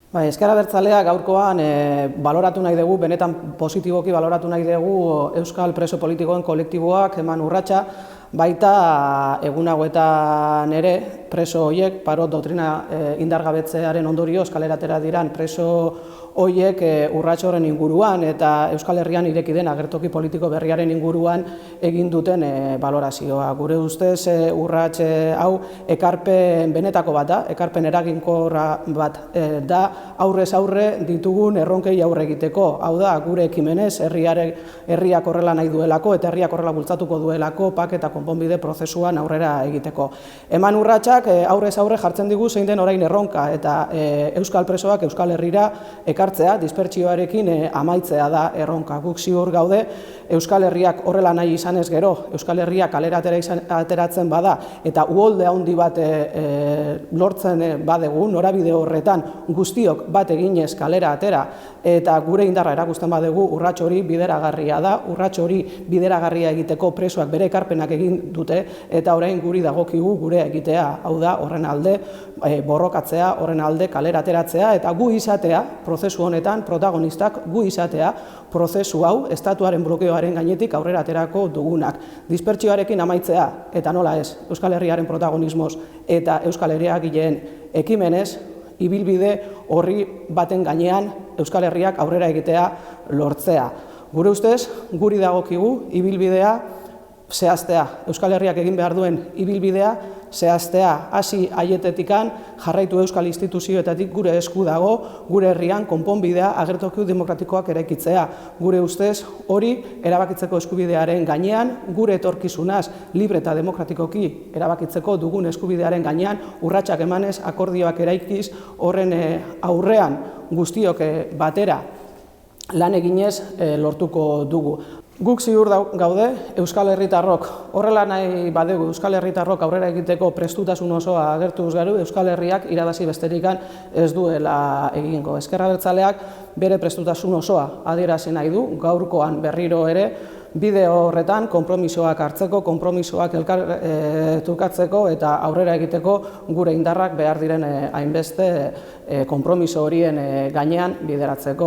Ezker Abertzaleak gaurkoan baloratu nahi dugu, benetan positiboki baloratu nahi dugu Euskal Preso Politikoen kolektiboak eman urratsa, baita egun hauetan ere preso horiek, Parot doktrina indargabetzearen ondorioz kalera atera diran preso horiek urrats horren inguruan eta Euskal Herrian ireki den agertoki politiko berriaren inguruan egin duten balorazioa. Gure ustez urrats hau ekarpen benetako bat da, ekarpen eraginkorra bat da, aurrez aurre ditugun erronkei aurre egiteko. Hau da, gure ekimenez herriak horrela nahi duelako eta herriak horrela bultzatuko duelako pak eta konponbide prozesuan aurrera egiteko. Eman urratsak aurrez aurre jartzen digu zein den orain erronka eta Euskal Presoak Euskal Herrira ekartzea, dispertsioarekin amaitzea da erronka. Guk ziur gaude Euskal Herriak horrela nahi izanez gero, Euskal Herriak kalera ateratzen bada eta uholde handi bat lortzen badegu, norabide horretan guztiok bat eginez kalera atera eta gure indarra erakusten badegu, urrats hori bideragarria da, urrats hori bideragarria egiteko presoak bere ekarpenak egin dute eta orain guri dagokigu gure egitea, hau da horren alde borrokatzea, horren alde kalera ateratzea eta gu izatea, prozesu honetan protagonistak gu izatea, prozesu hau estatuaren blokeoaren gainetik aurrera aterako dugunak. Dispertsioarekin amaitzea eta nola ez, Euskal Herriaren protagonismoz eta Euskal Herriagileen ekimenez, ibilbide horri baten gainean Euskal Herriak aurrera egitea lortzea. Gure ustez, guri dagokigu ibilbidea zehaztea, Euskal Herriak egin behar duen ibilbidea zehaztea, hasi aietetikan jarraitu Euskal instituzioetatik gure esku dago, gure herrian konponbidea agertoki demokratikoak eraikitzea. Gure ustez hori erabakitzeko eskubidearen gainean, gure etorkizunaz libre eta demokratikoki erabakitzeko dugun eskubidearen gainean, urratsak emanez, akordioak eraikiz, horren aurrean guztiok batera lan eginez lortuko dugu. Guk ziur gaude Euskal Herritarrok, horrela nahi badegu Euskal Herritarrok aurrera egiteko prestutasun osoa agertuz gero, Euskal Herriak irabazi besterikan ez duela egingo. Ezker Abertzaleak bere prestutasun osoa adierazi nahi du, gaurkoan berriro ere, bide horretan konpromisoak hartzeko, konpromisoak trukatzeko eta aurrera egiteko gure indarrak behar diren hainbeste konpromiso horien gainean bideratzeko.